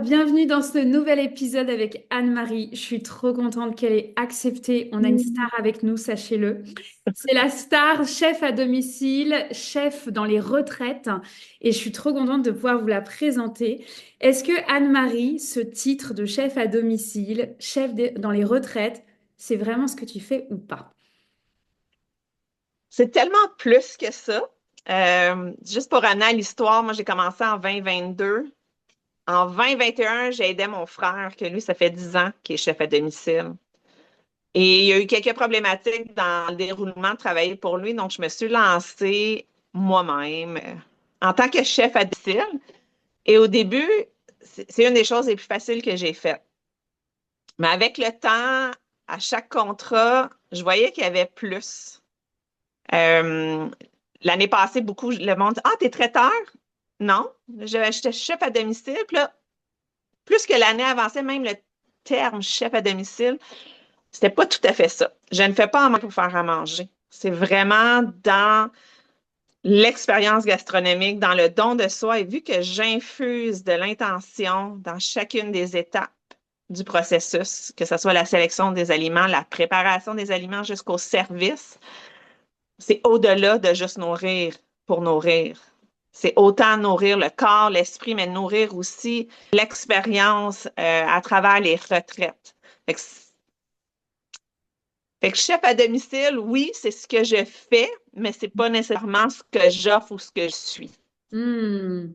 Bienvenue dans ce nouvel épisode avec Anne-Marie. Je suis trop contente qu'elle ait accepté. On a une Mm. star avec nous, sachez-le. C'est la star chef à domicile, chef dans les retraites. Et je suis trop contente de pouvoir vous la présenter. Est-ce que Anne-Marie, ce titre de chef à domicile, dans les retraites, c'est vraiment ce que tu fais ou pas? C'est tellement plus que ça. Juste pour amener à l'histoire, moi j'ai commencé en 2022. En 2021, j'ai aidé mon frère, que lui, ça fait 10 ans qu'il est chef à domicile. Et il y a eu quelques problématiques dans le déroulement de travailler pour lui, donc je me suis lancée moi-même en tant que chef à domicile. Et au début, c'est une des choses les plus faciles que j'ai faites. Mais avec le temps, à chaque contrat, je voyais qu'il y avait plus. Euh, L'année passée, beaucoup, le monde dit, ah, t'es traiteur? Non, j'étais chef à domicile. Puis là, plus que l'année avançait, même le terme chef à domicile, c'était pas tout à fait ça. Je ne fais pas en main pour faire à manger. C'est vraiment dans l'expérience gastronomique, dans le don de soi, et vu que j'infuse de l'intention dans chacune des étapes du processus, que ce soit la sélection des aliments, la préparation des aliments jusqu'au service, c'est au-delà de juste nourrir pour nourrir. C'est autant nourrir le corps, l'esprit, mais nourrir aussi l'expérience à travers les retraites. Fait que, chef à domicile, oui, c'est ce que je fais, mais c'est pas nécessairement ce que j'offre ou ce que je suis. Hmm. Tu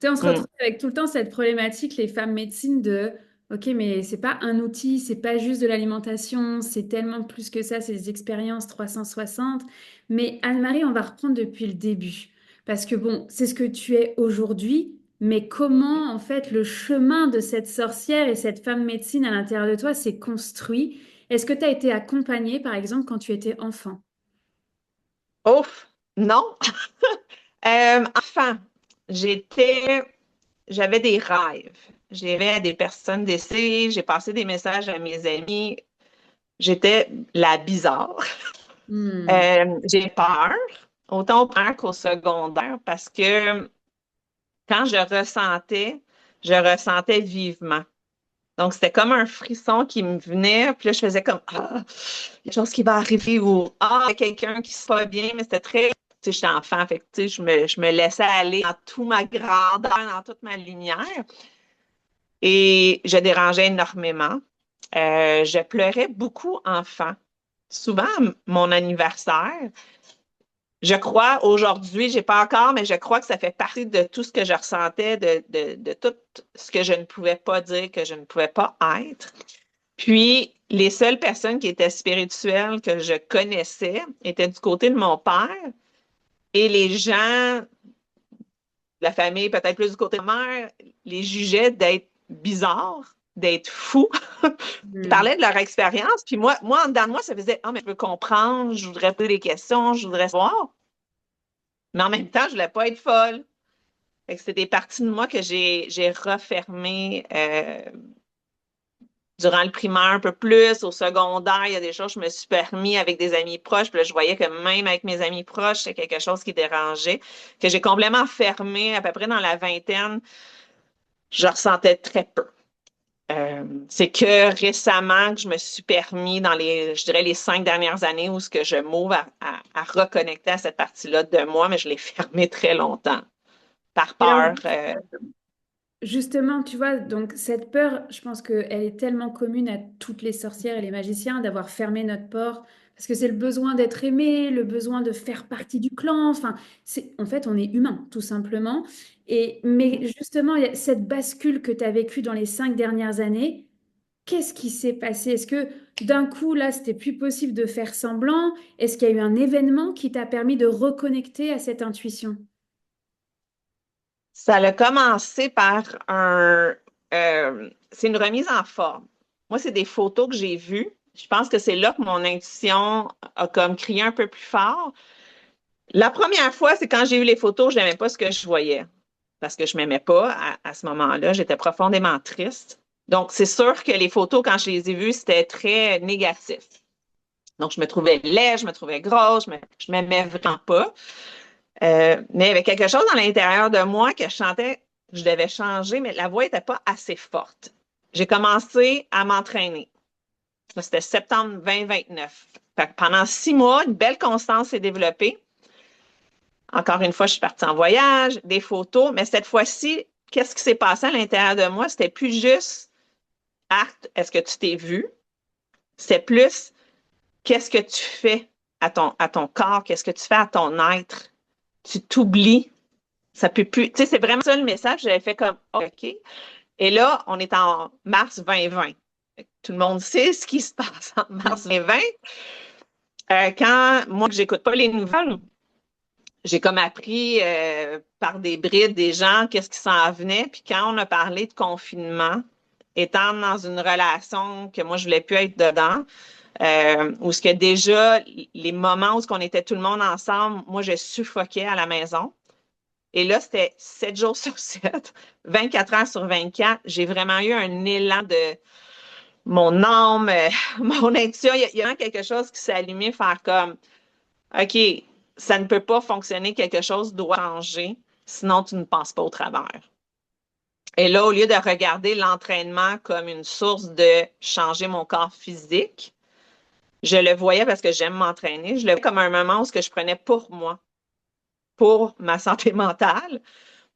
sais, on se Mm. retrouve avec tout le temps cette problématique, les femmes médecines, de OK, mais c'est pas un outil, c'est pas juste de l'alimentation, c'est tellement plus que ça, c'est des expériences 360. Mais Anne-Marie, on va reprendre depuis le début. Parce que bon, c'est ce que tu es aujourd'hui, mais comment en fait le chemin de cette sorcière et cette femme médecine à l'intérieur de toi s'est construit? Est-ce que tu as été accompagnée, par exemple, quand tu étais enfant? Ouf, non. Enfin, j'étais, j'avais des rêves. J'avais des personnes décédées, j'ai passé des messages à mes amis. J'étais la bizarre. Hmm. J'ai peur, autant au primaire qu'au secondaire, parce que quand je ressentais vivement. Donc, c'était comme un frisson qui me venait, puis là, je faisais comme, ah, il y a quelque chose qui va arriver, ou ah, il y a quelqu'un qui se va bien, mais c'était très, tu sais, j'étais enfant, fait que, tu sais, je me laissais aller dans toute ma grandeur, dans toute ma lumière, et je dérangeais énormément. Je pleurais beaucoup enfant. Souvent, mon anniversaire, je crois, aujourd'hui, j'ai pas encore, mais je crois que ça fait partie de tout ce que je ressentais, de tout ce que je ne pouvais pas dire, que je ne pouvais pas être. Puis, les seules personnes qui étaient spirituelles que je connaissais étaient du côté de mon père et les gens, la famille, peut-être plus du côté de ma mère, les jugeaient d'être bizarres, d'être fous. Ils Hmm. parlaient de leur expérience. Puis moi, en dedans de moi, ça faisait, ah, mais je veux comprendre, je voudrais poser des questions, je voudrais savoir. Mais en même temps, je voulais pas être folle. Fait que c'est des parties de moi que j'ai refermées durant le primaire un peu plus. Au secondaire, il y a des choses que je me suis permis avec des amis proches. Puis là, je voyais que même avec mes amis proches, c'est quelque chose qui dérangeait, que j'ai complètement fermé à peu près dans la vingtaine. Je ressentais très peu. C'est que récemment que je me suis permis dans je dirais, les 5 dernières années où ce que je m'ouvre à reconnecter à cette partie-là de moi, mais je l'ai fermé très longtemps par Et alors, peur. justement, tu vois, donc cette peur, je pense qu'elle est tellement commune à toutes les sorcières et les magiciens d'avoir fermé notre porte, parce que c'est le besoin d'être aimé, le besoin de faire partie du clan. Enfin, en fait, on est humain, tout simplement. Mais justement, il y a cette bascule que tu as vécue dans les 5 dernières années. Qu'est-ce qui s'est passé? Est-ce que d'un coup, là, c'était plus possible de faire semblant? Est-ce qu'il y a eu un événement qui t'a permis de reconnecter à cette intuition? Ça a commencé par c'est une remise en forme. Moi, c'est des photos que j'ai vues. Je pense que c'est là que mon intuition a comme crié un peu plus fort. La première fois, c'est quand j'ai eu les photos, je n'aimais pas ce que je voyais parce que je ne m'aimais pas à ce moment-là. J'étais profondément triste. Donc, c'est sûr que les photos, quand je les ai vues, c'était très négatif. Donc, je me trouvais laide, je me trouvais grosse, je ne m'aimais vraiment pas. Mais il y avait quelque chose dans l'intérieur de moi que je sentais, je devais changer, mais la voix n'était pas assez forte. J'ai commencé à m'entraîner. C'était septembre 2029. Fait que pendant 6 mois, une belle constance s'est développée. Encore une fois, je suis partie en voyage, des photos, mais cette fois-ci, qu'est-ce qui s'est passé à l'intérieur de moi? C'était plus juste acte, est-ce que tu t'es vu? C'est plus qu'est-ce que tu fais à ton corps, qu'est-ce que tu fais à ton être? Tu t'oublies. Ça peut plus. Tu sais, c'est vraiment ça le message. J'avais fait comme oh, OK. Et là, on est en mars 2020. Tout le monde sait ce qui se passe en mars 2020. Quand moi, que j'écoute pas les nouvelles, j'ai comme appris par des brides des gens qu'est-ce qui s'en venait. Puis quand on a parlé de confinement, étant dans une relation que moi, je voulais plus être dedans, où ce que déjà, les moments où on était tout le monde ensemble, moi, je suffoquais à la maison. Et là, c'était 7 jours sur 7, 24 heures sur 24. J'ai vraiment eu un élan de mon âme, mon intuition. Il y a quelque chose qui s'est allumé, faire comme, OK, ça ne peut pas fonctionner, quelque chose doit changer, sinon tu ne passes pas au travers. Et là, au lieu de regarder l'entraînement comme une source de changer mon corps physique, je le voyais parce que j'aime m'entraîner. Je le voyais comme un moment où ce que je prenais pour moi, pour ma santé mentale,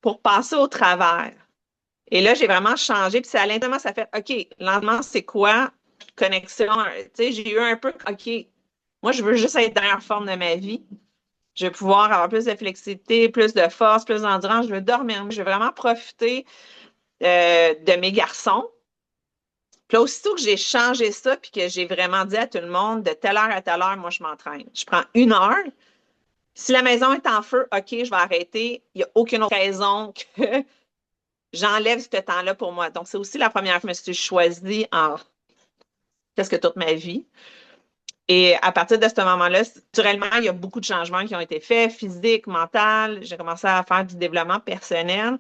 pour passer au travers. Et là, j'ai vraiment changé. Puis c'est à l'intérieur, ça fait OK, lentement, c'est quoi? Connexion. Tu sais, j'ai eu un peu OK, moi, je veux juste être dans la forme de ma vie. Je veux pouvoir avoir plus de flexibilité, plus de force, plus d'endurance. Je veux dormir. Je veux vraiment profiter de mes garçons. Puis là, aussitôt que j'ai changé ça, puis que j'ai vraiment dit à tout le monde, de telle heure à telle heure, moi, je m'entraîne. Je prends 1 heure. Si la maison est en feu, OK, je vais arrêter. Il n'y a aucune autre raison que j'enlève ce temps-là pour moi. Donc, c'est aussi la première fois que je me suis choisie en presque toute ma vie. Et à partir de ce moment-là, naturellement, il y a beaucoup de changements qui ont été faits, physique, mental. J'ai commencé à faire du développement personnel.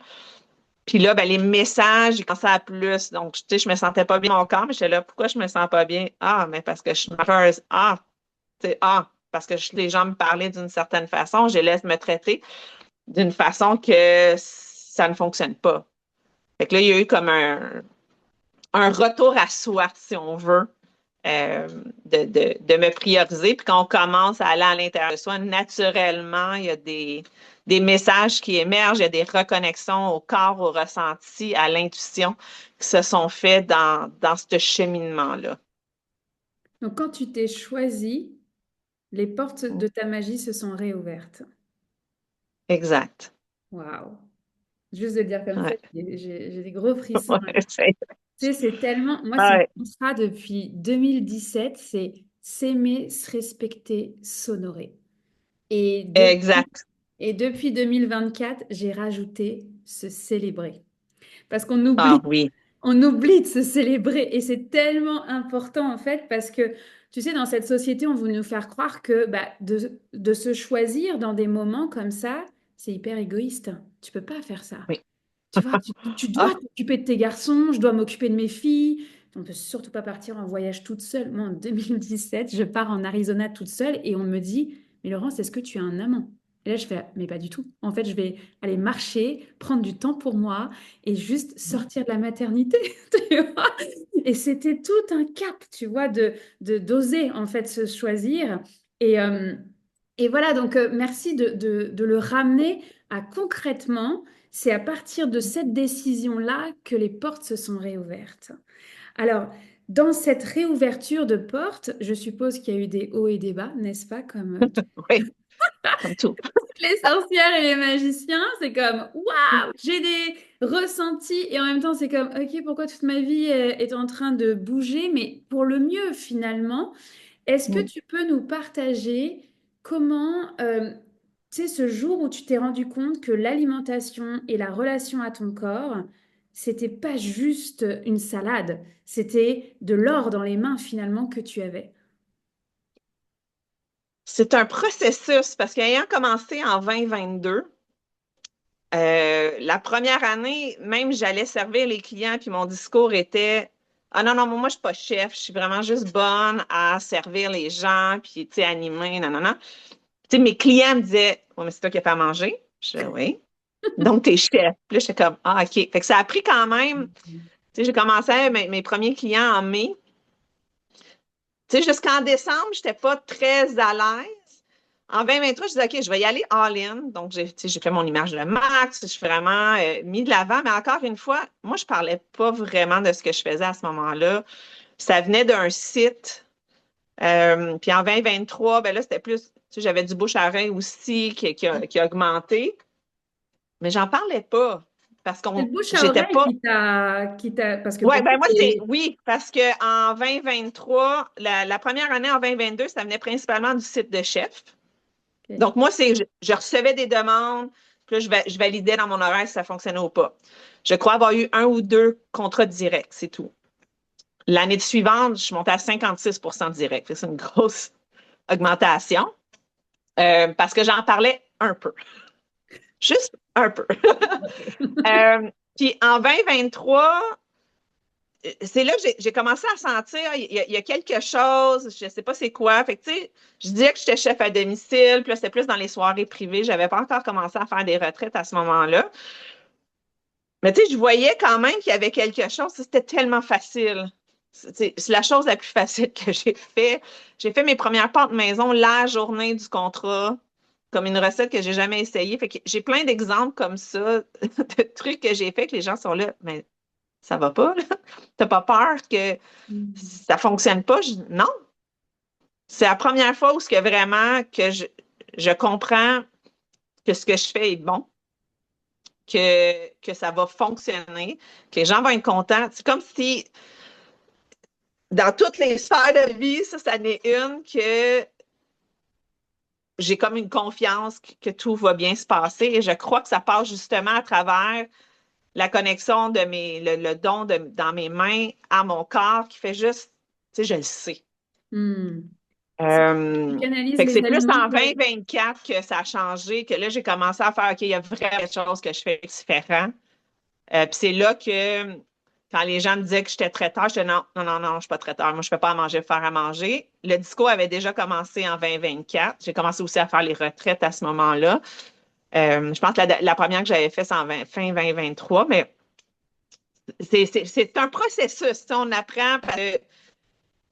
Puis là, ben, les messages, j'ai commencé à plus. Donc, tu sais, je me sentais pas bien dans mon corps, mais j'étais là, pourquoi je me sens pas bien? Ah, mais parce que je suis nerveuse. Ah, tu sais, ah, parce que les gens me parlaient d'une certaine façon, je laisse me traiter d'une façon que ça ne fonctionne pas. Fait que là, il y a eu comme un retour à soi, si on veut, de me prioriser. Puis quand on commence à aller à l'intérieur de soi, naturellement, il y a des messages qui émergent, il y a des reconnexions au corps, au ressenti, à l'intuition qui se sont faits dans ce cheminement-là. Donc, quand tu t'es choisi, les portes de ta magie se sont réouvertes. Exact. Waouh! Juste de le dire comme ça, Ouais. j'ai des gros frissons. Ouais, c'est- Tu sais, c'est tellement. Moi, c'est ouais. mon mantra depuis 2017, c'est s'aimer, se respecter, s'honorer. Et, de- Exact. et depuis 2024, j'ai rajouté se célébrer. Parce Ah oui. on oublie de se célébrer. Et c'est tellement important, en fait, parce que, tu sais, dans cette société, on veut nous faire croire que bah, de se choisir dans des moments comme ça, c'est hyper égoïste. Tu peux pas faire ça. Oui. Tu vois, tu dois Ah, t'occuper de tes garçons, je dois m'occuper de mes filles. On ne peut surtout pas partir en voyage toute seule. Moi, en 2017, je pars en Arizona toute seule et on me dit, mais Laurence, est-ce que tu as un amant? Et là, je fais, mais pas du tout. En fait, je vais aller marcher, prendre du temps pour moi et juste sortir de la maternité, tu vois. Et c'était tout un cap, tu vois, d'oser en fait se choisir. Et, euh, et voilà, donc merci de le ramener à concrètement. C'est à partir de cette décision-là que les portes se sont réouvertes. Alors, dans cette réouverture de portes, je suppose qu'il y a eu des hauts et des bas, n'est-ce pas, comme oui, comme tout. toutes les sorcières et les magiciens. C'est comme, waouh, j'ai des ressentis et en même temps, c'est comme, ok, pourquoi toute ma vie est en train de bouger, mais pour le mieux finalement. Est-ce que tu peux nous partager comment, tu sais, ce jour où tu t'es rendu compte que l'alimentation et la relation à ton corps, c'était pas juste une salade, c'était de l'or dans les mains finalement que tu avais. C'est un processus parce qu'ayant commencé en 2022, la première année, même j'allais servir les clients, puis mon discours était ah non, non, moi je suis pas chef, je suis vraiment juste bonne à servir les gens, puis tu sais, animer, non, non, non. Tu sais, mes clients me disaient oh, mais c'est toi qui as fait à manger. Je disais oui. Donc, t'es chef. Puis là, j'étais comme, ah, OK. Fait que ça a pris quand même, tu sais, j'ai commencé mes premiers clients en mai. Tu sais, jusqu'en décembre, je n'étais pas très à l'aise. En 2023, je disais, OK, je vais y aller all-in. Donc, j'ai fait mon image de max, je suis vraiment mis de l'avant. Mais encore une fois, moi, je ne parlais pas vraiment de ce que je faisais à ce moment-là. Ça venait d'un site. Puis en 2023, ben là, c'était plus, tu sais, j'avais du bouche à oreille aussi qui a augmenté. Mais j'en parlais pas parce C'est qu'on, le bouche à j'étais oreille pas. parce que Ouais, pour ben moi, moi, c'est oui, parce qu'en 2023, la première année en 2022, ça venait principalement du site de chef. ok. Donc, moi, je recevais des demandes, puis là, je validais dans mon horaire si ça fonctionnait ou pas. Je crois avoir eu un ou deux contrats directs, c'est tout. L'année suivante, je suis montée à 56% direct. C'est une grosse augmentation parce que j'en parlais un peu. Juste un peu. Puis en 2023, c'est là que j'ai commencé à sentir, il y a quelque chose, je ne sais pas c'est quoi. Fait que, tu sais, je disais que j'étais chef à domicile, puis là, c'était plus dans les soirées privées. Je n'avais pas encore commencé à faire des retraites à ce moment-là. Mais tu sais, je voyais quand même qu'il y avait quelque chose. C'était tellement facile. C'est la chose la plus facile que j'ai fait. J'ai fait mes premières pâtes maison la journée du contrat, comme une recette que j'ai jamais essayée. Fait que j'ai plein d'exemples comme ça, de trucs que j'ai fait que les gens sont là. Mais ça va pas, là. T'as pas peur que Mm. ça fonctionne pas? Non. C'est la première fois où ce que vraiment que je comprends que ce que je fais est bon, que ça va fonctionner, que les gens vont être contents. C'est comme si dans toutes les sphères de vie, ça n'est une que j'ai comme une confiance que tout va bien se passer et je crois que ça passe justement à travers la connexion de le don dans mes mains à mon corps qui fait juste, tu sais, je le sais. Hmm. Tu Euh, canalises Fait que les c'est plus aliments en pour... 2024 que ça a changé, que là, j'ai commencé à faire, OK, il y a vraiment quelque chose que je fais différent. Puis c'est là que, quand les gens me disaient que j'étais traiteur, je disais non, non, non, non, je ne suis pas traiteur. Moi, je ne fais pas à manger, faire à manger. Le disco avait déjà commencé en 2024. J'ai commencé aussi à faire les retraites à ce moment-là. Je pense que la première que j'avais faite, c'est fin 2023, mais c'est un processus. On apprend parce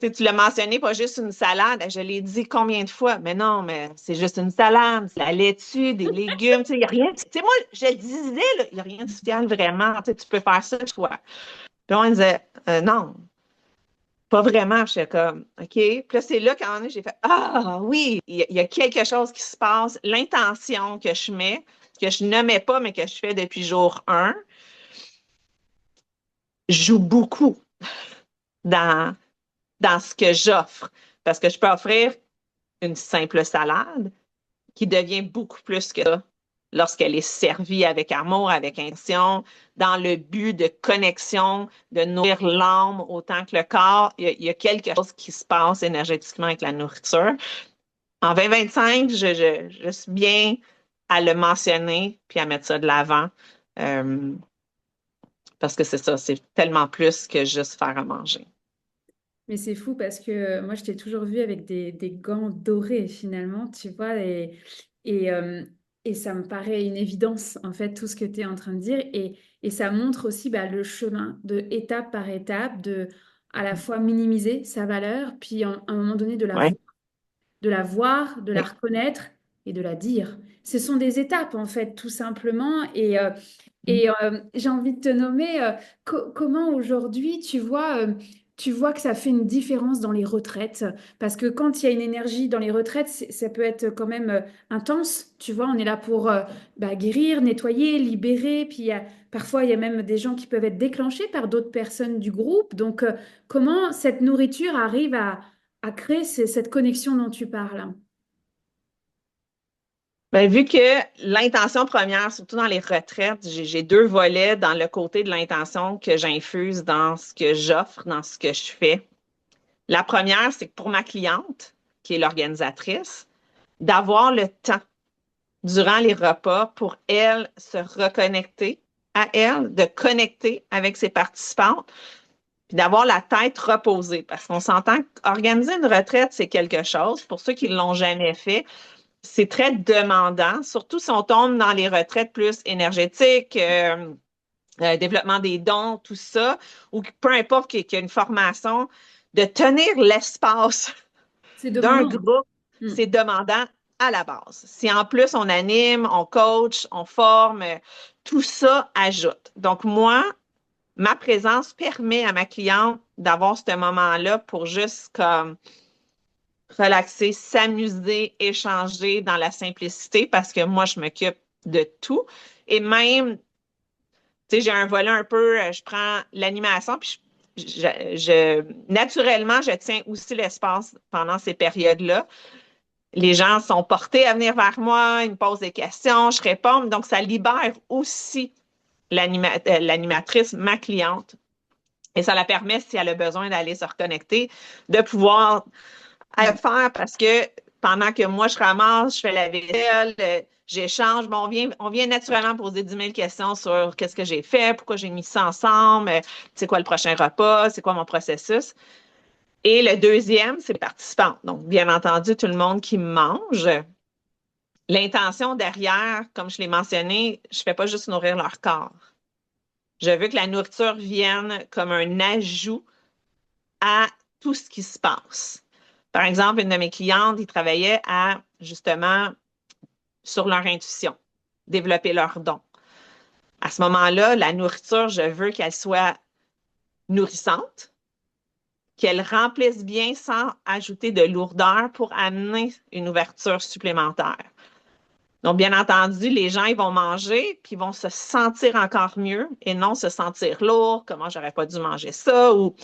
que tu l'as mentionné, pas juste une salade. Je l'ai dit combien de fois, mais non, mais c'est juste une salade, c'est la laitue, des légumes. Il n'y a rien. Moi, je le disais, il n'y a rien de spécial vraiment. Tu peux faire ça, toi. Puis on disait, non, pas vraiment. Je suis comme, OK. Puis là, c'est là quand j'ai fait, ah oui, il y a quelque chose qui se passe. L'intention que je mets, que je ne mets pas, mais que je fais depuis jour 1, joue beaucoup dans, dans ce que j'offre. Parce que je peux offrir une simple salade qui devient beaucoup plus que ça lorsqu'elle est servie avec amour, avec intention, dans le but de connexion, de nourrir l'âme autant que le corps. Il y a quelque chose qui se passe énergétiquement avec la nourriture. En 2025, je suis bien à le mentionner puis à mettre ça de l'avant euh, parce que c'est ça, c'est tellement plus que juste faire à manger. Mais c'est fou parce que moi, je t'ai toujours vu avec des gants dorés finalement, tu vois, et, euh, et ça me paraît une évidence, en fait, tout ce que tu es en train de dire. Et ça montre aussi bah, le chemin de étape par étape, de à la fois minimiser sa valeur, puis à un moment donné Oui, de la voir, de la oui. reconnaître et de la dire. Ce sont des étapes, en fait, tout simplement. J'ai envie de te nommer comment aujourd'hui tu vois que ça fait une différence dans les retraites. Parce que quand il y a une énergie dans les retraites, ça peut être quand même intense. Tu vois, on est là pour bah, guérir, nettoyer, libérer. Puis parfois, il y a même des gens qui peuvent être déclenchés par d'autres personnes du groupe. Donc, comment cette nourriture arrive à créer cette connexion dont tu parles? Ben, vu que l'intention première, surtout dans les retraites, j'ai deux volets dans le côté de l'intention que j'infuse dans ce que j'offre, dans ce que je fais. La première, c'est que pour ma cliente, qui est l'organisatrice, d'avoir le temps durant les repas pour elle se reconnecter à elle, de connecter avec ses participantes, puis d'avoir la tête reposée. Parce qu'on s'entend qu'organiser une retraite, c'est quelque chose. Pour ceux qui ne l'ont jamais fait, c'est très demandant, surtout si on tombe dans les retraites plus énergétiques, développement des dons, tout ça, ou peu importe qu'il y ait une formation, de tenir l'espace C'est d'un demandant. groupe, Mm. c'est demandant à la base. Si en plus on anime, on coach, on forme, tout ça ajoute. Donc moi, ma présence permet à ma cliente d'avoir ce moment-là pour juste comme relaxer, s'amuser, échanger dans la simplicité parce que moi, je m'occupe de tout. Et même, tu sais, j'ai un volet un peu, je prends l'animation, puis naturellement, je tiens aussi l'espace pendant ces périodes-là. Les gens sont portés à venir vers moi, ils me posent des questions, je réponds. Donc, ça libère aussi l'animatrice, ma cliente. Et ça la permet, si elle a besoin d'aller se reconnecter, de pouvoir à le faire parce que pendant que moi, je ramasse, je fais la vaisselle, j'échange, bon, on vient naturellement poser 10 000 questions sur qu'est-ce que j'ai fait, pourquoi j'ai mis ça ensemble, c'est quoi le prochain repas, c'est quoi mon processus. Et le deuxième, c'est les participants. Donc, bien entendu, tout le monde qui mange. L'intention derrière, comme je l'ai mentionné, je ne fais pas juste nourrir leur corps. Je veux que la nourriture vienne comme un ajout à tout ce qui se passe. Par exemple, une de mes clientes, ils travaillaient à, justement, sur leur intuition, développer leurs dons. À ce moment-là, la nourriture, je veux qu'elle soit nourrissante, qu'elle remplisse bien sans ajouter de lourdeur pour amener une ouverture supplémentaire. Donc, bien entendu, les gens, ils vont manger, puis ils vont se sentir encore mieux et non se sentir lourd, comment j'aurais pas dû manger ça, ou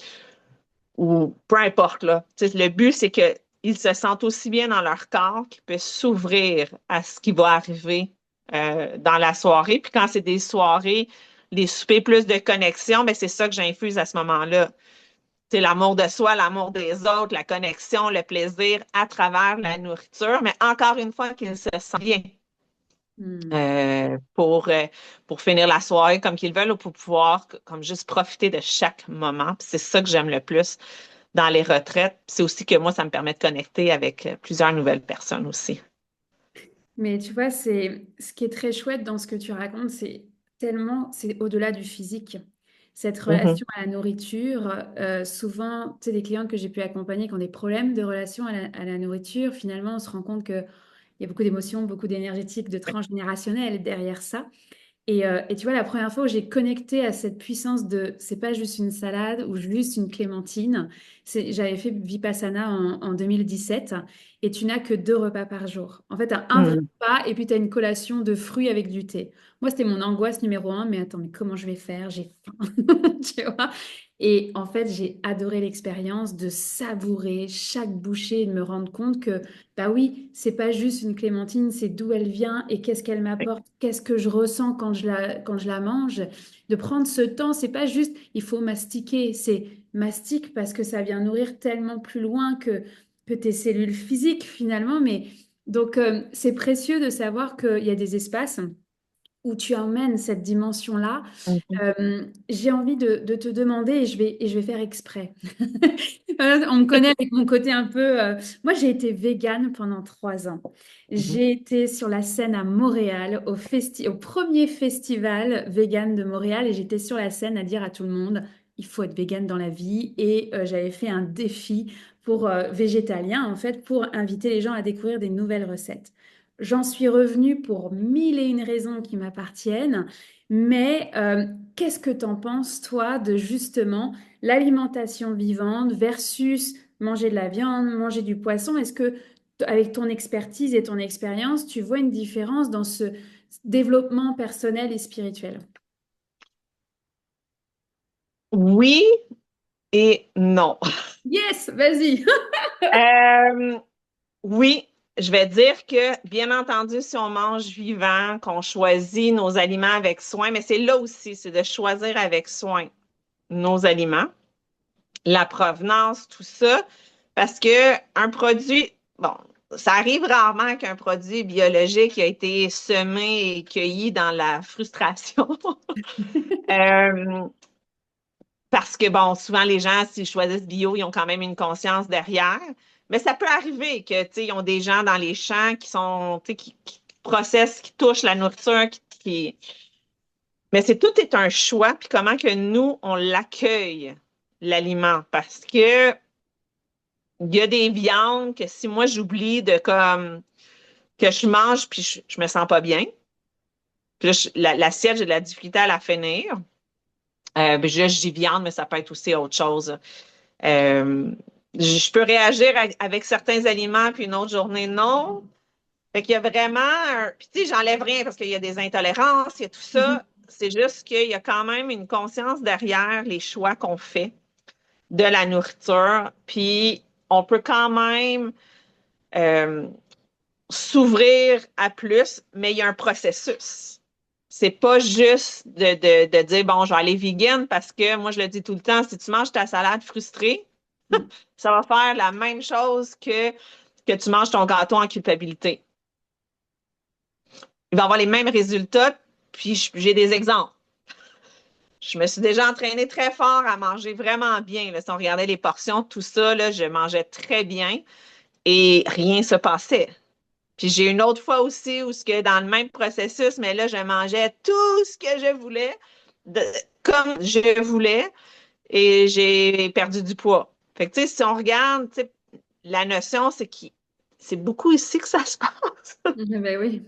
peu importe, là. Le but, c'est qu'ils se sentent aussi bien dans leur corps qu'ils peuvent s'ouvrir à ce qui va arriver dans la soirée. Puis quand c'est des soirées, les soupers plus de connexion, ben c'est ça que j'infuse à ce moment-là. C'est l'amour de soi, l'amour des autres, la connexion, le plaisir à travers la nourriture, mais encore une fois, qu'ils se sentent bien Mm. pour finir la soirée comme qu'ils veulent ou pour pouvoir comme juste profiter de chaque moment. Puis c'est ça que j'aime le plus dans les retraites. C'est aussi que moi, ça me permet de connecter avec plusieurs nouvelles personnes aussi. Mais tu vois, c'est ce qui est très chouette dans ce que tu racontes, c'est tellement, c'est au-delà du physique. Cette Mhm. relation à la nourriture, souvent, tu sais, des clientes que j'ai pu accompagner qui ont des problèmes de relation à la nourriture, finalement, on se rend compte qu'il y a beaucoup d'émotions, beaucoup d'énergétique, de transgénérationnel derrière ça. Et tu vois, la première fois où j'ai connecté à cette puissance de, c'est pas juste une salade ou juste une clémentine, j'avais fait Vipassana en 2017 et tu n'as que 2 repas par jour. En fait, tu as un vrai Mm. repas et puis tu as une collation de fruits avec du thé. Moi, c'était mon angoisse numéro un, mais attends, mais comment je vais faire? J'ai faim, tu vois? Et en fait, j'ai adoré l'expérience de savourer chaque bouchée et de me rendre compte que bah oui, c'est pas juste une clémentine, c'est d'où elle vient et qu'est-ce qu'elle m'apporte, qu'est-ce que je ressens quand je la mange. De prendre ce temps, c'est pas juste il faut mastiquer, c'est mastique parce que ça vient nourrir tellement plus loin que tes cellules physiques finalement. Mais donc c'est précieux de savoir qu'il y a des espaces où tu emmènes cette dimension-là. Mhm. J'ai envie de te demander, et je vais faire exprès. On me connaît avec mon côté un peu... Moi, j'ai été végane pendant 3 ans. Mhm. J'ai été sur la scène à Montréal, au premier festival vegan de Montréal, et j'étais sur la scène à dire à tout le monde, il faut être végane dans la vie. Et j'avais fait un défi pour végétalien, en fait, pour inviter les gens à découvrir des nouvelles recettes. J'en suis revenue pour mille et une raisons qui m'appartiennent, mais qu'est-ce que t'en penses, toi, de justement l'alimentation vivante versus manger de la viande, manger du poisson? Est-ce que, avec ton expertise et ton expérience, tu vois une différence dans ce développement personnel et spirituel? Oui et non. Yes, vas-y. Euh, oui, je vais dire que, bien entendu, si on mange vivant, qu'on choisit nos aliments avec soin, mais c'est là aussi, c'est de choisir avec soin nos aliments, la provenance, tout ça, parce que un produit, bon, ça arrive rarement qu'un produit biologique a été semé et cueilli dans la frustration. Euh, Parce que, bon, souvent, les gens, s'ils choisissent bio, ils ont quand même une conscience derrière. Mais ça peut arriver que, tu sais, ils ont des gens dans les champs qui sont, tu sais, qui processent, qui touchent la nourriture, Mais c'est tout est un choix, puis comment que nous, on l'accueille, l'aliment. Parce que il y a des viandes que si moi, j'oublie de comme, que je mange, puis je me sens pas bien. Puis là, l'assiette, j'ai de la difficulté à la finir. Puis là, je dis viande, mais ça peut être aussi autre chose. Euh, je peux réagir avec certains aliments, puis une autre journée, non. Fait qu'il y a vraiment Puis tu sais, j'enlève rien parce qu'il y a des intolérances, il y a tout Mhm. ça. C'est juste qu'il y a quand même une conscience derrière les choix qu'on fait de la nourriture. Puis on peut quand même euh, s'ouvrir à plus, mais il y a un processus. C'est pas juste de dire, bon, je vais aller vegan parce que moi, je le dis tout le temps, si tu manges ta salade frustrée, Mm. ça va faire la même chose que tu manges ton gâteau en culpabilité. Il va avoir les mêmes résultats, puis j'ai des exemples. Je me suis déjà entraînée très fort à manger vraiment bien. Là. Si on regardait les portions, tout ça, là, je mangeais très bien et rien ne se passait. Puis j'ai une autre fois aussi où ce que dans le même processus, mais là, je mangeais tout ce que je voulais, de- comme je voulais, et j'ai perdu du poids. Fait que, tu sais, si on regarde, tu sais, la notion, c'est beaucoup ici que ça se passe. Ben oui.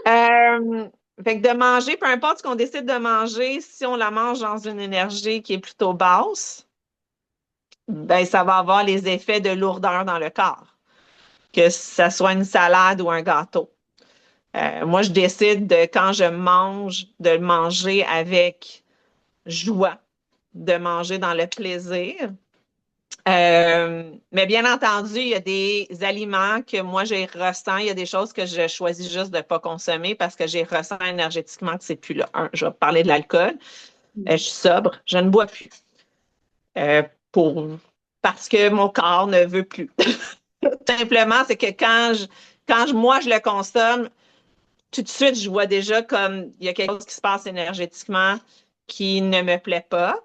Euh, Fait que de manger, peu importe ce qu'on décide de manger, si on la mange dans une énergie qui est plutôt basse, ben ça va avoir les effets de lourdeur dans le corps, que ça soit une salade ou un gâteau. Moi, je décide de quand je mange, de le manger avec joie, de manger dans le plaisir. Mais bien entendu, il y a des aliments que moi, j'ai ressens. Il y a des choses que je choisis juste de ne pas consommer parce que j'ai ressens énergétiquement que c'est plus là. Un, je vais parler de l'alcool. Je suis sobre, je ne bois plus. Euh, pour, Parce que mon corps ne veut plus. Simplement, c'est que moi, je le consomme, tout de suite, je vois déjà comme il y a quelque chose qui se passe énergétiquement qui ne me plaît pas.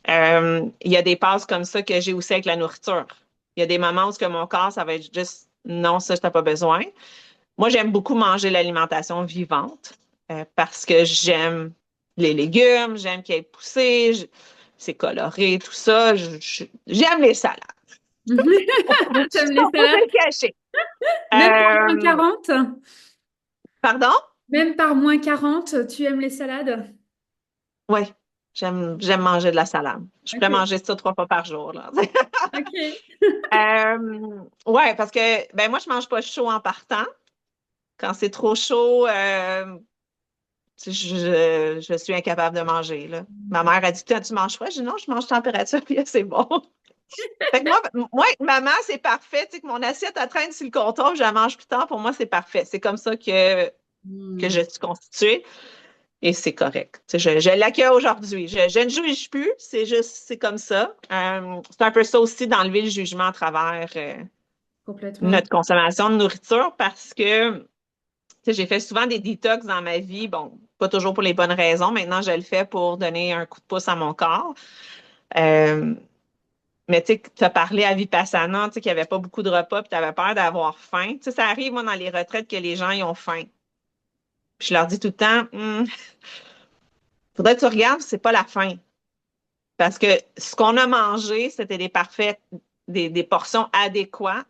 Il y a des passes comme ça que j'ai aussi avec la nourriture. Il y a des moments où que mon corps, ça va être juste non, ça, je n'ai pas besoin. Moi, j'aime beaucoup manger l'alimentation vivante parce que j'aime les légumes, j'aime qu'il y ait poussé, c'est coloré, tout ça. J'aime les salades. T'aimes les On peut se salades? le cacher. Même par moins Euh, 40. Pardon? Même par -40, tu aimes les salades? Oui, j'aime manger de la salade. Je pourrais Ok, manger ça 3 fois par jour, là. ok. Ouais, parce que ben moi, je mange pas chaud en partant. Quand c'est trop chaud, je suis incapable de manger, là. Ma mère a dit, tu manges froid? Je dis non, je mange température, puis c'est bon. Fait que moi, maman, c'est parfait. Tu sais, que mon assiette à traîne sur le comptoir, je la mange plus tard. Pour moi, c'est parfait. C'est comme ça que Hmm. je suis constituée et c'est correct. Tu sais, je l'accueille aujourd'hui. Je ne juge plus, c'est juste, c'est comme ça. C'est un peu ça aussi d'enlever le jugement à travers Complètement. notre consommation de nourriture parce que tu sais, j'ai fait souvent des détox dans ma vie. Bon, pas toujours pour les bonnes raisons. Maintenant, je le fais pour donner un coup de pouce à mon corps. Euh, mais tu sais, tu as parlé à Vipassana, tu sais, qu'il n'y avait pas beaucoup de repas, puis tu avais peur d'avoir faim. Tu sais, ça arrive, moi, dans les retraites, que les gens, ils ont faim. Puis je leur dis tout le temps, faudrait que tu regardes, c'est pas la faim. Parce que ce qu'on a mangé, c'était des portions adéquates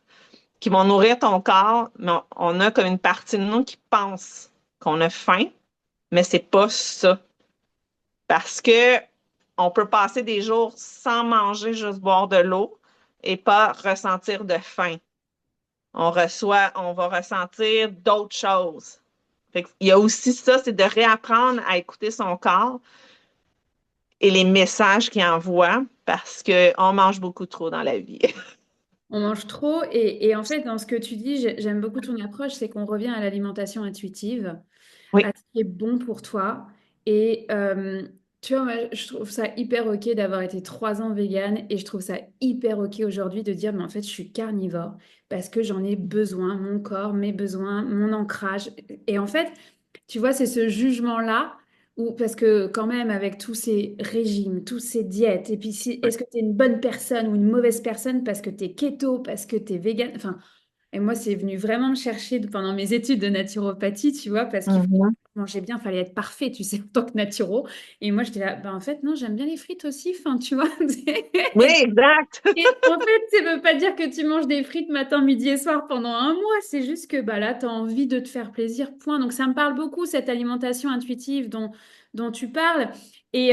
qui vont nourrir ton corps, mais on a comme une partie de nous qui pense qu'on a faim, mais c'est pas ça. Parce que on peut passer des jours sans manger, juste boire de l'eau et pas ressentir de faim. On va ressentir d'autres choses. Fait il y a aussi ça, c'est de réapprendre à écouter son corps et les messages qu'il envoie parce qu'on mange beaucoup trop dans la vie. On mange trop et en fait, dans ce que tu dis, j'aime beaucoup ton approche, c'est qu'on revient à l'alimentation intuitive, Oui, à ce qui est bon pour toi. Et tu vois, moi, je trouve ça hyper OK d'avoir été 3 ans végane et je trouve ça hyper OK aujourd'hui de dire, mais en fait, je suis carnivore parce que j'en ai besoin, mon corps, mes besoins, mon ancrage. Et en fait, tu vois, c'est ce jugement-là ou parce que quand même avec tous ces régimes, tous ces diètes, et puis si, Ouais. est-ce que tu es une bonne personne ou une mauvaise personne parce que tu es keto, parce que tu es vegan, enfin, et moi c'est venu vraiment me chercher pendant mes études de naturopathie, tu vois, parce qu'il fallait Mhm. manger bien, il fallait être parfait, tu sais, en tant que naturo. Et moi j'étais là, ben en fait non, j'aime bien les frites aussi, enfin, tu vois. Oui, exact. Et en fait, ça veut pas dire que tu manges des frites matin, midi et soir pendant un mois. C'est juste que bah, là, tu as envie de te faire plaisir, point. Donc, ça me parle beaucoup, cette alimentation intuitive dont tu parles. Et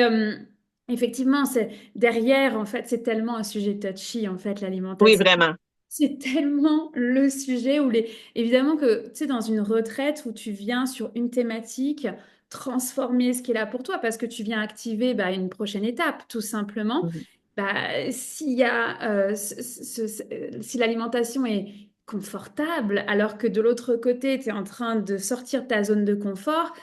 effectivement, c'est, derrière, en fait, c'est tellement un sujet touchy, en fait, Oui, l'alimentation. vraiment. C'est tellement le sujet où évidemment que, tu sais, dans une retraite où tu viens sur une thématique, transformer ce qui est là pour toi parce que tu viens activer bah, une prochaine étape, tout simplement. Mhm. Bah, s'il y a, si l'alimentation est confortable, alors que de l'autre côté, tu es en train de sortir de ta zone de confort,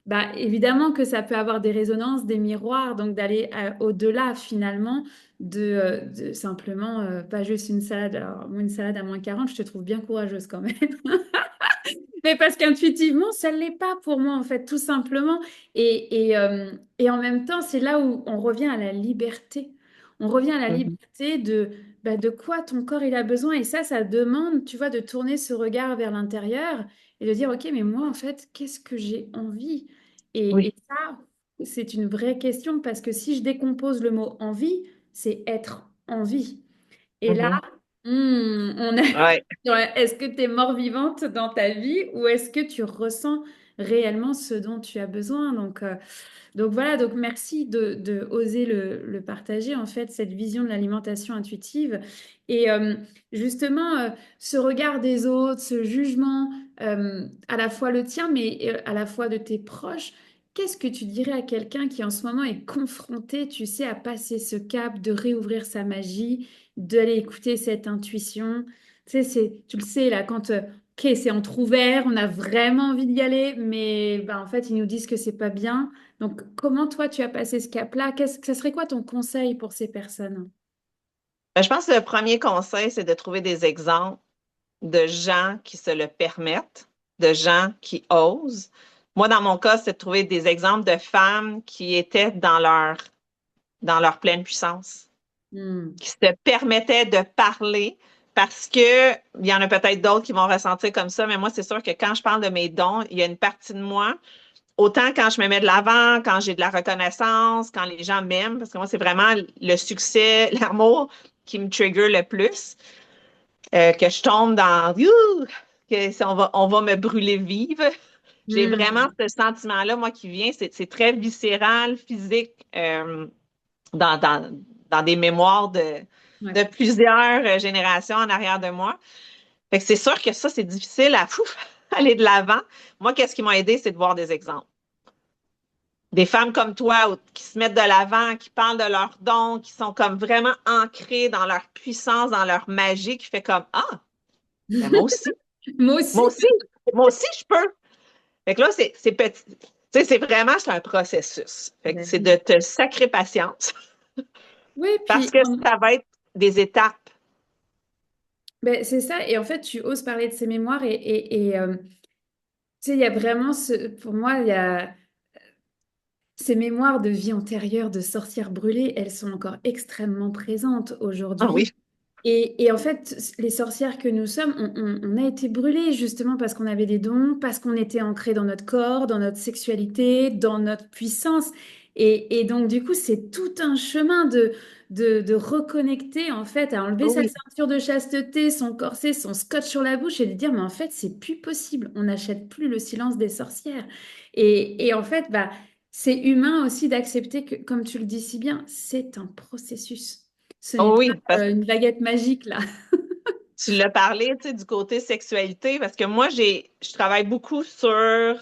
bah, évidemment que ça peut avoir des résonances, des miroirs, donc d'aller au-delà finalement de simplement, pas juste une salade. Alors, moi, une salade à -40, je te trouve bien courageuse quand même. Mais parce qu'intuitivement, ça ne l'est pas pour moi, en fait, tout simplement. Et en même temps, c'est là où on revient à la liberté. On revient à la Mhm. liberté de quoi ton corps il a besoin. Et ça demande, tu vois, de tourner ce regard vers l'intérieur et de dire, OK, mais moi, en fait, qu'est-ce que j'ai envie? Et Oui. ça, c'est une vraie question parce que si je décompose le mot envie, c'est être en vie. Et là, Mhm. on a... Ouais. Ouais, est-ce que tu es mort-vivante dans ta vie ou est-ce que tu ressens réellement ce dont tu as besoin? Donc voilà, donc merci de oser le partager, en fait, cette vision de l'alimentation intuitive. Et justement, ce regard des autres, ce jugement, à la fois le tien, mais à la fois de tes proches, qu'est-ce que tu dirais à quelqu'un qui en ce moment est confronté, tu sais, à passer ce cap de réouvrir sa magie, d'aller écouter cette intuition? Tu sais, tu le sais, là, quand... Ok, c'est entrouvert, on a vraiment envie d'y aller, mais ben, en fait, ils nous disent que c'est pas bien. Donc, comment toi, tu as passé ce cap-là? Ça serait quoi ton conseil pour ces personnes? Ben, je pense que le premier conseil, c'est de trouver des exemples de gens qui se le permettent, de gens qui osent. Moi, dans mon cas, c'est de trouver des exemples de femmes qui étaient dans leur pleine puissance, Hmm. qui se permettaient de parler parce que il y en a peut-être d'autres qui vont ressentir comme ça, mais moi, c'est sûr que quand je parle de mes dons, il y a une partie de moi, autant quand je me mets de l'avant, quand j'ai de la reconnaissance, quand les gens m'aiment, parce que moi, c'est vraiment le succès, l'amour qui me trigger le plus, que je tombe dans, ouh, on va me brûler vive. J'ai vraiment Hmm. ce sentiment-là, moi, qui vient, c'est très viscéral, physique, dans, dans, dans des mémoires Ouais. de plusieurs générations en arrière de moi. Fait que c'est sûr que ça, c'est difficile à aller de l'avant. Moi, qu'est-ce qui m'a aidé, c'est de voir des exemples. Des femmes comme toi qui se mettent de l'avant, qui parlent de leurs dons, qui sont comme vraiment ancrées dans leur puissance, dans leur magie, qui fait comme, ah, ben moi aussi, Moi moi aussi. aussi, moi aussi, je peux. Fait que là, c'est petit. Tu sais, c'est vraiment, c'est un processus. Fait que Ben c'est de oui. te sacrer patience Oui, parce puis que ça va être des étapes. ben, c'est ça. Et en fait, tu oses parler de ces mémoires tu sais, il y a vraiment pour moi, il y a ces mémoires de vie antérieure, de sorcières brûlées, elles sont encore extrêmement présentes Ah aujourd'hui. oui, Et en fait, les sorcières que nous sommes, on a été brûlées justement parce qu'on avait des dons, parce qu'on était ancrés dans notre corps, dans notre sexualité, dans notre puissance. Et donc, du coup, c'est tout un chemin de reconnecter, en fait, à enlever sa oui. ceinture de chasteté, son corset, son scotch sur la bouche et de dire, mais en fait, c'est plus possible. On n'achète plus le silence des sorcières. Et en fait, bah, c'est humain aussi d'accepter que, comme tu le dis si bien, c'est un processus. Ce n'est Oh pas oui, parce que une baguette magique là. tu l'as parlé, tu sais, du côté sexualité, parce que moi, je travaille beaucoup sur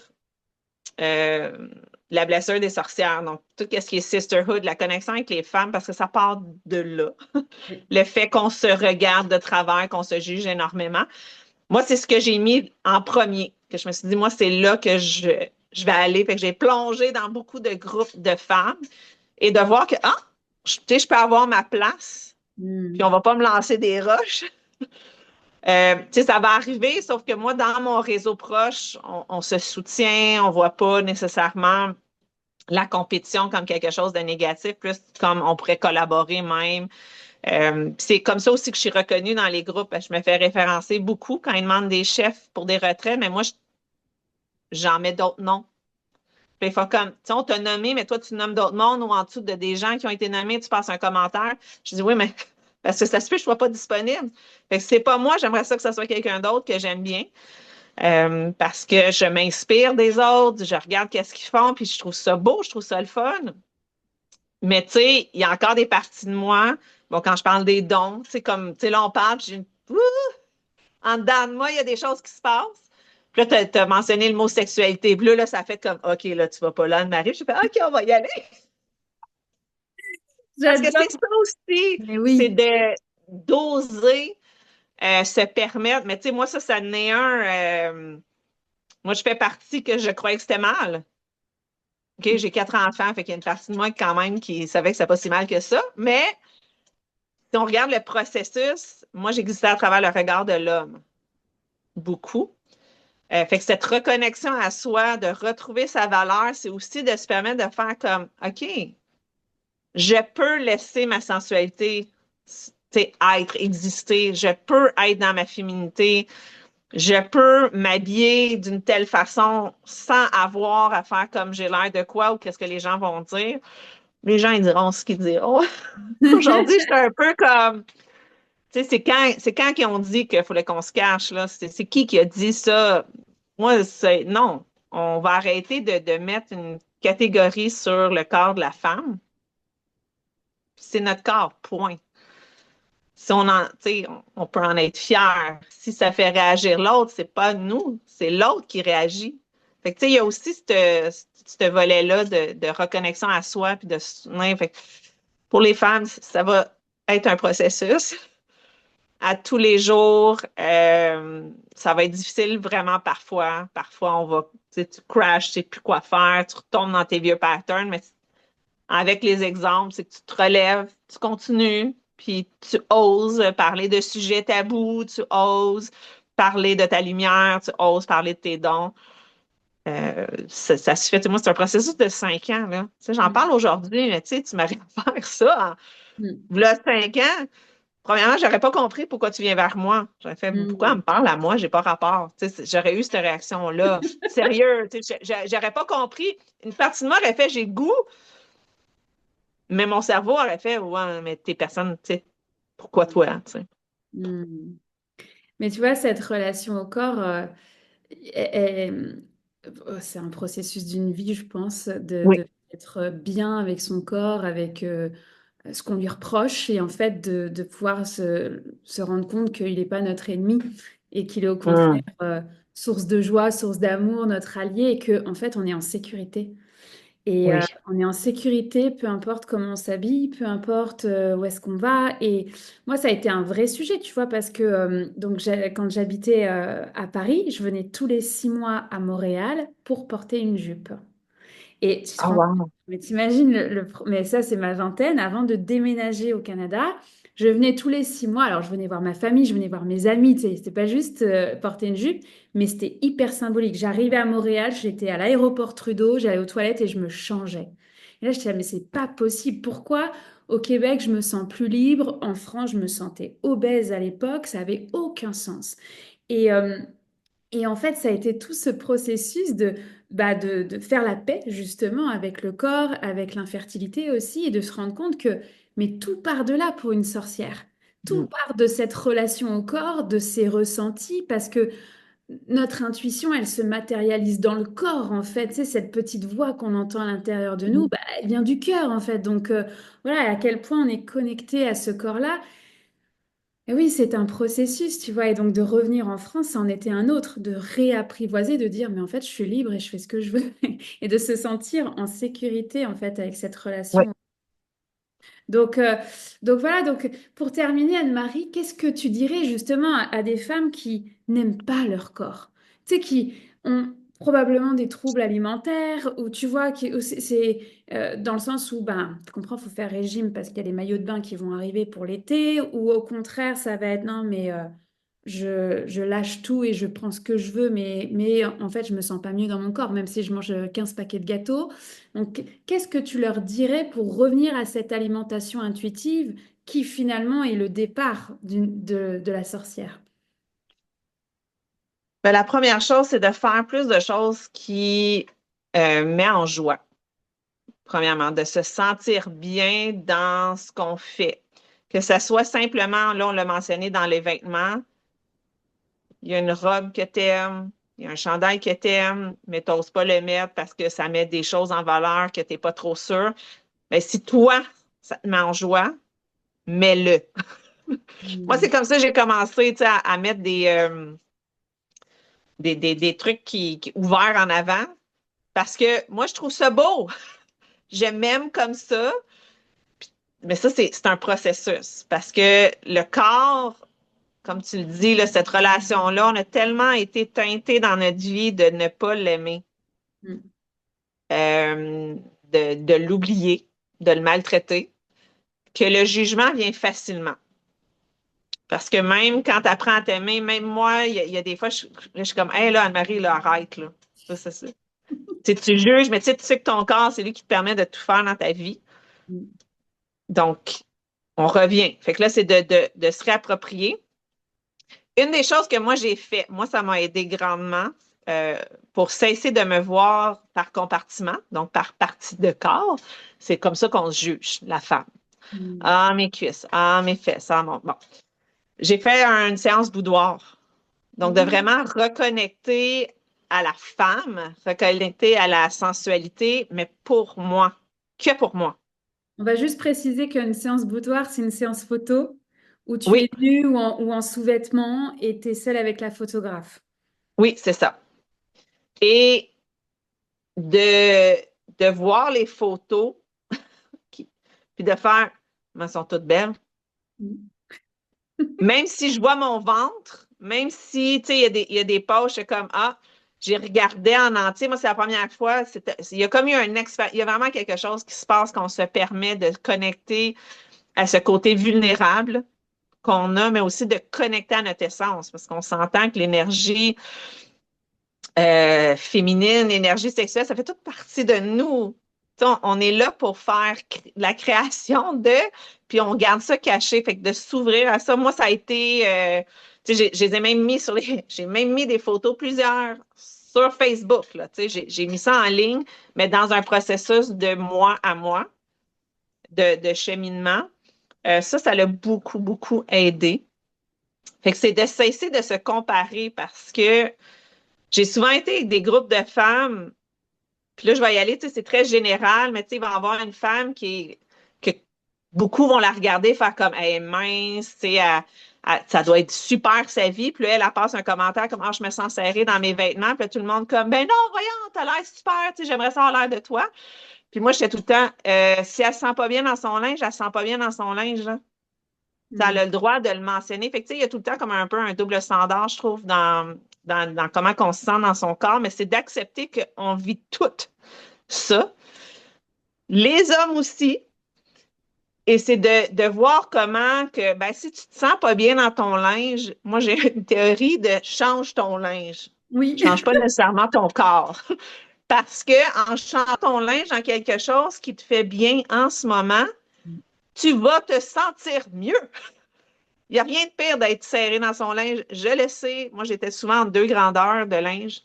euh, la blessure des sorcières, donc tout ce qui est sisterhood, la connexion avec les femmes, parce que ça part de là. Oui. Le fait qu'on se regarde de travers, qu'on se juge énormément. Moi, c'est ce que j'ai mis en premier, que je me suis dit, moi, c'est là que je vais aller. Fait que j'ai plongé dans beaucoup de groupes de femmes et de voir que, ah, tu sais, je peux avoir ma place, puis on Hmm. va pas me lancer des roches. Tu sais, ça va arriver, sauf que moi, dans mon réseau proche, on se soutient, on voit pas nécessairement. la compétition comme quelque chose de négatif, plus comme on pourrait collaborer même. C'est comme ça aussi que je suis reconnue dans les groupes. Je me fais référencer beaucoup quand ils demandent des chefs pour des retraits, mais moi, j'en mets d'autres noms. Puis il faut comme, tu sais, on t'a nommé, mais toi, tu nommes d'autres mondes ou en dessous de des gens qui ont été nommés, tu passes un commentaire. Je dis oui, mais parce que ça se fait, je ne sois pas disponible. Fait que c'est pas moi, j'aimerais ça que ce soit quelqu'un d'autre que j'aime bien. Parce que je m'inspire des autres, je regarde qu'est-ce qu'ils font, puis je trouve ça beau, je trouve ça le fun. Mais tu sais, il y a encore des parties de moi. Bon, quand je parle des dons, tu sais, comme, tu sais, là, on parle, puis j'ai en dedans de moi, il y a des choses qui se passent. Puis là, tu as mentionné le mot sexualité. Puis là, ça fait comme, OK, là, tu vas pas là, Anne-Marie. Je fais, OK, on va y aller. Parce que J'adore. c'est ça aussi, Mais c'est oui. de d'oser se permettre. Mais tu sais, moi, ça n'est un. Moi, je fais partie que je croyais que c'était mal. OK, j'ai 4 enfants, fait qu'il y a une partie de moi quand même qui savait que c'était pas si mal que ça. Mais si on regarde le processus, moi, j'existais à travers le regard de l'homme. Beaucoup. Fait que cette reconnexion à soi, de retrouver sa valeur, c'est aussi de se permettre de faire comme, OK, je peux laisser ma sensualité, être, exister. Je peux être dans ma féminité. Je peux m'habiller d'une telle façon sans avoir à faire comme j'ai l'air de quoi ou qu'est-ce que les gens vont dire. Les gens, ils diront ce qu'ils diront. Aujourd'hui, je suis un peu comme, tu sais, c'est quand qu'ils ont dit qu'il fallait qu'on se cache, là. C'est qui a dit ça? Moi, c'est, non. On va arrêter de mettre une catégorie sur le corps de la femme. C'est notre corps, point. Si on peut en être fier. Si ça fait réagir l'autre, c'est pas nous, c'est l'autre qui réagit. Fait que, tu sais, il y a aussi ce volet-là de reconnexion à soi puis de se souvenir. Fait que pour les femmes, ça va être un processus à tous les jours. Ça va être difficile vraiment parfois. Parfois, tu crashes, tu sais plus quoi faire, tu retombes dans tes vieux patterns, mais avec les exemples, c'est que tu te relèves, tu continues, puis tu oses parler de sujets tabous, tu oses parler de ta lumière, tu oses parler de tes dons. Ça se fait, moi, c'est un processus de 5 ans, là. Tu sais, j'en parle aujourd'hui, mais tu sais, tu m'arrives à faire ça voilà 5 ans. Premièrement, j'aurais pas compris pourquoi tu viens vers moi. J'aurais fait, pourquoi elle me parle à moi? J'ai pas rapport. Tu sais, j'aurais eu cette réaction-là. Sérieux, tu sais, j'aurais pas compris. Une partie de moi aurait fait, j'ai le goût, mais mon cerveau aurait fait, ouais, mais t'es personne, tu sais, pourquoi toi, tu sais? Hmm. Mais tu vois, cette relation au corps, c'est un processus d'une vie, je pense, Oui. d'être bien avec son corps, avec ce qu'on lui reproche, et en fait de pouvoir se rendre compte qu'il n'est pas notre ennemi et qu'il est au contraire Hum. source de joie, source d'amour, notre allié, et que en fait on est en sécurité. Et Oui. on est en sécurité, peu importe comment on s'habille, peu importe où est-ce qu'on va. Et moi, ça a été un vrai sujet, tu vois, parce que donc quand j'habitais à Paris, je venais tous les 6 mois à Montréal pour porter une jupe. Et Ah, wow. mais t'imagines, mais ça, c'est ma vingtaine. Avant de déménager au Canada, je venais tous les 6 mois. Alors, je venais voir ma famille, je venais voir mes amis. Tu sais, c'était pas juste porter une jupe, mais c'était hyper symbolique. J'arrivais à Montréal, j'étais à l'aéroport Trudeau, j'allais aux toilettes et je me changeais. Et là, je disais, mais c'est pas possible. Pourquoi au Québec, je me sens plus libre? En France, je me sentais obèse à l'époque. Ça avait aucun sens. Et, euh, et en fait, ça a été tout ce processus de faire la paix justement avec le corps, avec l'infertilité aussi, et de se rendre compte que, mais tout part de là pour une sorcière. Tout Hum. part de cette relation au corps, de ses ressentis, parce que notre intuition, elle se matérialise dans le corps en fait. Tu sais, cette petite voix qu'on entend à l'intérieur de nous, bah, elle vient du cœur en fait. Donc voilà, à quel point on est connecté à ce corps-là. Et oui, c'est un processus, tu vois, et donc de revenir en France, ça en était un autre, de réapprivoiser, de dire, mais en fait, je suis libre et je fais ce que je veux, et de se sentir en sécurité, en fait, avec cette Oui. relation. Donc, euh, donc voilà, donc pour terminer, Anne-Marie, qu'est-ce que tu dirais justement à des femmes qui n'aiment pas leur corps? Tu sais, qui ont probablement des troubles alimentaires, ou tu vois, c'est dans le sens où, ben, tu comprends, il faut faire régime parce qu'il y a les maillots de bain qui vont arriver pour l'été, ou au contraire, ça va être, non, mais je lâche tout et je prends ce que je veux, mais en fait, je me sens pas mieux dans mon corps, même si je mange 15 paquets de gâteaux. Donc, qu'est-ce que tu leur dirais pour revenir à cette alimentation intuitive qui finalement est le départ de la sorcière? Ben, la première chose, c'est de faire plus de choses qui met en joie. Premièrement, de se sentir bien dans ce qu'on fait. Que ça soit simplement, là, on l'a mentionné dans les vêtements, il y a une robe que tu aimes, il y a un chandail que tu aimes, mais tu n'oses pas le mettre parce que ça met des choses en valeur que tu n'es pas trop sûr. Mais si toi, ça te met en joie, mets-le. Moi, Hmm. c'est comme ça que j'ai commencé, tu sais, à mettre des trucs ouverts en avant parce que moi, je trouve ça beau. Je m'aime comme ça. Mais ça, c'est un processus parce que le corps, comme tu le dis, là, cette relation-là, on a tellement été teinté dans notre vie de ne pas l'aimer, Hmm. de l'oublier, de le maltraiter, que le jugement vient facilement. Parce que même quand tu apprends à t'aimer, même moi, il y a des fois, je suis comme, hey là, Anne-Marie, là, arrête, là. Ça. Tu juges, mais tu sais que ton corps, c'est lui qui te permet de tout faire dans ta vie. Donc, on revient. Fait que là, c'est de se réapproprier. Une des choses que moi j'ai fait, moi, ça m'a aidé grandement euh, pour cesser de me voir par compartiment, donc par partie de corps. C'est comme ça qu'on se juge, la femme. Hmm. Ah, mes cuisses, ah, mes fesses, ah, mon... Bon. J'ai fait une séance boudoir. Donc, de Hmm. vraiment reconnecter à la femme, reconnecter à la sensualité, mais pour moi, que pour moi. On va juste préciser qu'une séance boudoir, c'est une séance photo où tu es Oui, nu ou en sous-vêtements et tu es seule avec la photographe. oui, c'est ça. Et de, de voir les photos, puis de faire, elles sont toutes belles. Hmm. Même si je vois mon ventre, même si, tu sais, il y a des poches, c'est comme, ah, j'ai regardé en entier. Moi, c'est la première fois. Il y a comme eu il y a vraiment quelque chose qui se passe quand on se permet de connecter à ce côté vulnérable qu'on a, mais aussi de connecter à notre essence, parce qu'on s'entend que l'énergie féminine, l'énergie sexuelle, ça fait toute partie de nous. Tu sais, on est là pour faire la création de, puis on garde ça caché. Fait que de s'ouvrir à ça, moi, ça a été, tu sais, j'ai même mis j'ai même mis des photos, plusieurs, sur Facebook, là, tu sais, j'ai mis ça en ligne, mais dans un processus de moi à moi, de cheminement. Ça l'a beaucoup, beaucoup aidé. Fait que c'est de cesser de se comparer parce que j'ai souvent été avec des groupes de femmes, puis là, je vais y aller, tu sais, c'est très général, mais tu sais, il va y avoir une femme que beaucoup vont la regarder, faire comme, elle est mince, tu sais, ça doit être super sa vie, puis là, elle passe un commentaire comme, ah, je me sens serrée dans mes vêtements, puis là, tout le monde comme, ben non, voyons, t'as l'air super, tu sais, j'aimerais ça avoir l'air de toi. Puis moi, j'étais tout le temps, si elle se sent pas bien dans son linge, elle se sent pas bien dans son linge, là. Ça Hmm. a le droit de le mentionner. Fait que, tu sais, il y a tout le temps comme un peu un double standard, je trouve, dans comment on se sent dans son corps, mais c'est d'accepter qu'on vit tout ça. Les hommes aussi. Et c'est de voir comment que, ben, si tu te sens pas bien dans ton linge, moi, j'ai une théorie de change ton linge. Oui. Change pas nécessairement ton corps. Parce que en changeant ton linge dans quelque chose qui te fait bien en ce moment, tu vas te sentir mieux. Il n'y a rien de pire d'être serré dans son linge. Je le sais. Moi, j'étais souvent en deux grandeurs de linge.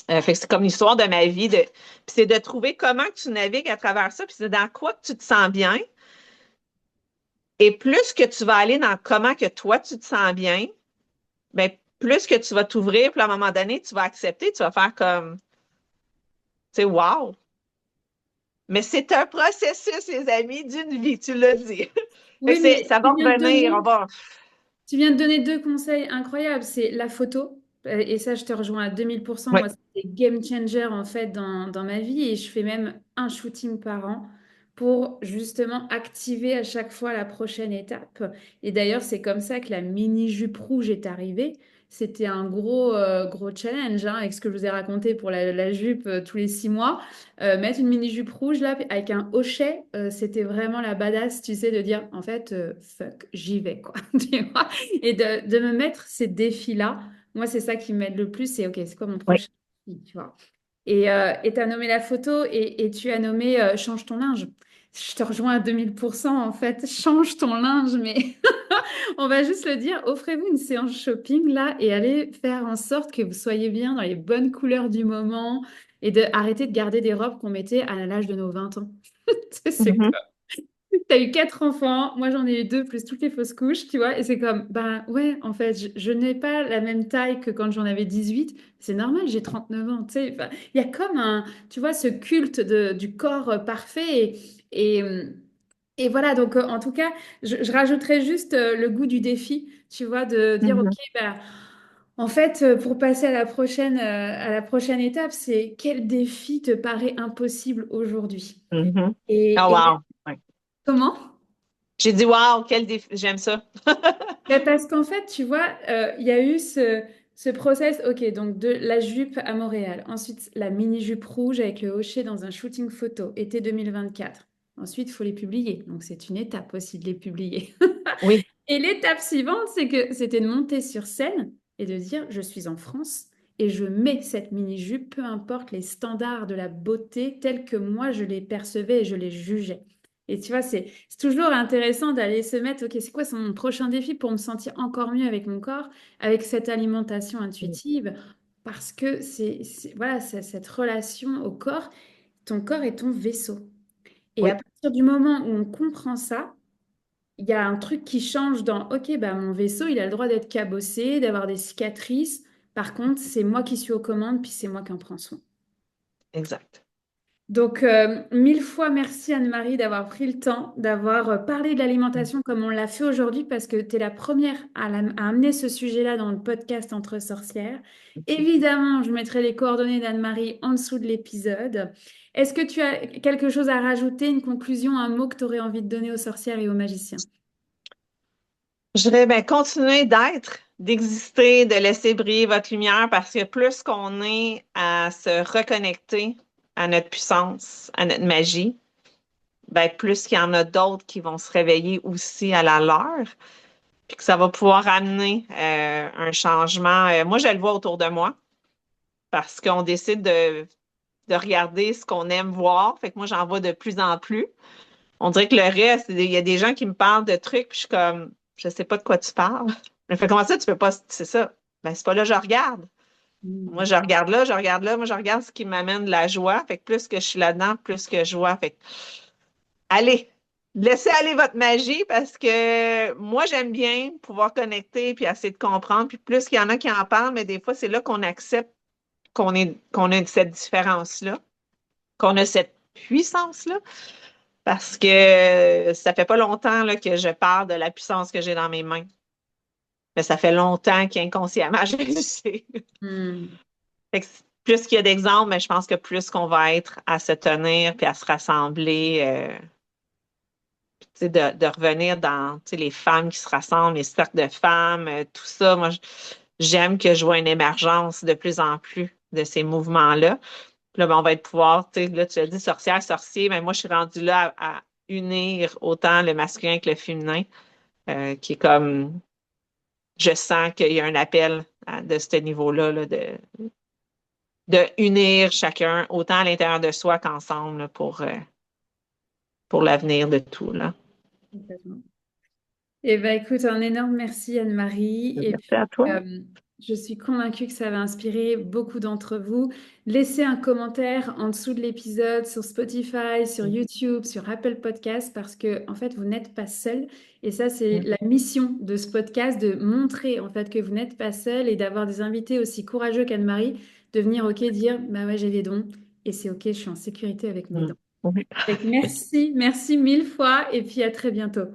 Fait que c'est comme l'histoire de ma vie. Puis c'est de trouver comment tu navigues à travers ça. Puis c'est dans quoi que tu te sens bien. Et plus que tu vas aller dans comment que toi, tu te sens bien, ben, plus que tu vas t'ouvrir. Puis à un moment donné, tu vas accepter. Tu vas faire comme, tu sais, wow. Mais c'est un processus, les amis, d'une vie. Tu l'as dit. Fait que Oui, mais ça va revenir. On va. tu viens de donner deux conseils incroyables. C'est la photo, et ça, je te rejoins à 2000%. Oui. Moi, c'est game changer en fait dans ma vie et je fais même un shooting par an pour justement activer à chaque fois la prochaine étape. Et d'ailleurs, c'est comme ça que la mini-jupe rouge est arrivée. C'était un gros challenge, hein, avec ce que je vous ai raconté pour la jupe tous les 6 mois. Mettre une mini-jupe rouge là, avec un hochet, c'était vraiment la badass, tu sais, de dire en fait, fuck, j'y vais, quoi. Tu vois. Et de me mettre ces défis-là, moi, c'est ça qui m'aide le plus. C'est OK, c'est quoi mon Oui. prochain défi, tu vois. Et tu as nommé la photo et tu as nommé change ton linge. Je te rejoins à 2000% en fait. Change ton linge, mais on va juste le dire, offrez-vous une séance shopping là et allez faire en sorte que vous soyez bien dans les bonnes couleurs du moment et de arrêter de garder des robes qu'on mettait à l'âge de nos 20 ans. C'est Mhm. T'as eu 4 enfants, moi j'en ai eu 2 plus toutes les fausses couches, tu vois, et c'est comme, bah ouais, en fait, je n'ai pas la même taille que quand j'en avais 18, c'est normal, j'ai 39 ans, tu sais, enfin, il y a comme tu vois, ce culte du corps parfait, et, et, et voilà, donc en tout cas, je rajouterais juste le goût du défi, tu vois, de dire, ok, Mhm. bah, en fait, pour passer à la prochaine étape, c'est quel défi te paraît impossible aujourd'hui? Mhm. Oh, Et wow. Ouais. comment? J'ai dit, wow, quel défi. J'aime ça. Ben, parce qu'en fait, tu vois, il y a eu ce process, ok, donc de la jupe à Montréal, ensuite la mini-jupe rouge avec le hochet dans un shooting photo, été 2024. Ensuite, il faut les publier, donc c'est une étape aussi de les publier. Oui, Et l'étape suivante, c'est que c'était de monter sur scène et de dire, je suis en France et je mets cette mini-jupe, peu importe les standards de la beauté tels que moi je les percevais et je les jugeais. Et tu vois, c'est toujours intéressant d'aller se mettre, ok, c'est quoi mon prochain défi pour me sentir encore mieux avec mon corps, avec cette alimentation intuitive, parce que voilà, c'est cette relation au corps, ton corps est ton vaisseau. Et à oui, partir du moment où on comprend ça, il y a un truc qui change dans, ok, bah, mon vaisseau, il a le droit d'être cabossé, d'avoir des cicatrices. Par contre, c'est moi qui suis aux commandes, puis c'est moi qui en prends soin. exact. Donc, 1000 fois merci Anne-Marie d'avoir pris le temps, d'avoir parlé de l'alimentation comme on l'a fait aujourd'hui, parce que tu es la première à amener ce sujet-là dans le podcast Entre sorcières. Évidemment, je mettrai les coordonnées d'Anne-Marie en dessous de l'épisode. Est-ce que tu as quelque chose à rajouter, une conclusion, un mot que tu aurais envie de donner aux sorcières et aux magiciens? Je dirais, ben, continuer d'être, d'exister, de laisser briller votre lumière parce que plus qu'on est à se reconnecter à notre puissance, à notre magie, ben, plus qu'il y en a d'autres qui vont se réveiller aussi à la leur, puis que ça va pouvoir amener un changement. Moi, je le vois autour de moi parce qu'on décide de regarder ce qu'on aime voir. Fait que moi, j'en vois de plus en plus. On dirait que le reste, il y a des gens qui me parlent de trucs, puis je suis comme, je sais pas de quoi tu parles. Je fais comment ça, tu peux pas, c'est ça. Ben, c'est pas là que je regarde. Moi, Hmm. je regarde là, je regarde là, moi, je regarde ce qui m'amène de la joie. Fait que plus que je suis là-dedans, plus que je vois. Fait que, allez, laissez aller votre magie parce que moi, j'aime bien pouvoir connecter puis essayer de comprendre. Puis plus qu'il y en a qui en parlent, mais des fois, c'est là qu'on accepte qu'on a cette différence-là, qu'on a cette puissance-là. Parce que ça fait pas longtemps là, que je parle de la puissance que j'ai dans mes mains. Mais ça fait longtemps qu'inconsciemment, je le sais. Hmm. Fait que plus qu'il y a d'exemples, mais je pense que plus qu'on va être à se tenir puis à se rassembler, tu sais, de revenir dans tu sais, les femmes qui se rassemblent, les cercles de femmes, tout ça. Moi, j'aime que je vois une émergence de plus en plus de ces mouvements-là. Puis là, ben, on va être pouvoir, tu sais, là, tu as dit sorcière, sorcier, mais moi, je suis rendue là à unir autant le masculin que le féminin, qui est comme, je sens qu'il y a un appel de ce niveau-là, là, de unir chacun, autant à l'intérieur de soi qu'ensemble, là, pour l'avenir de tout, là. Complètement. Eh ben, écoute, un énorme merci Anne-Marie. Et Merci puis, à toi. je suis convaincue que ça va inspirer beaucoup d'entre vous. Laissez un commentaire en dessous de l'épisode sur Spotify, sur YouTube, sur Apple Podcasts, parce que en fait, vous n'êtes pas seul. Et ça, c'est la mission de ce podcast, de montrer en fait que vous n'êtes pas seul et d'avoir des invités aussi courageux qu'Anne-Marie, de venir, ok, dire, bah ouais, j'ai des dons et c'est ok, je suis en sécurité avec mes Mm. dons. Oui. Donc, merci, merci 1000 fois et puis à très bientôt.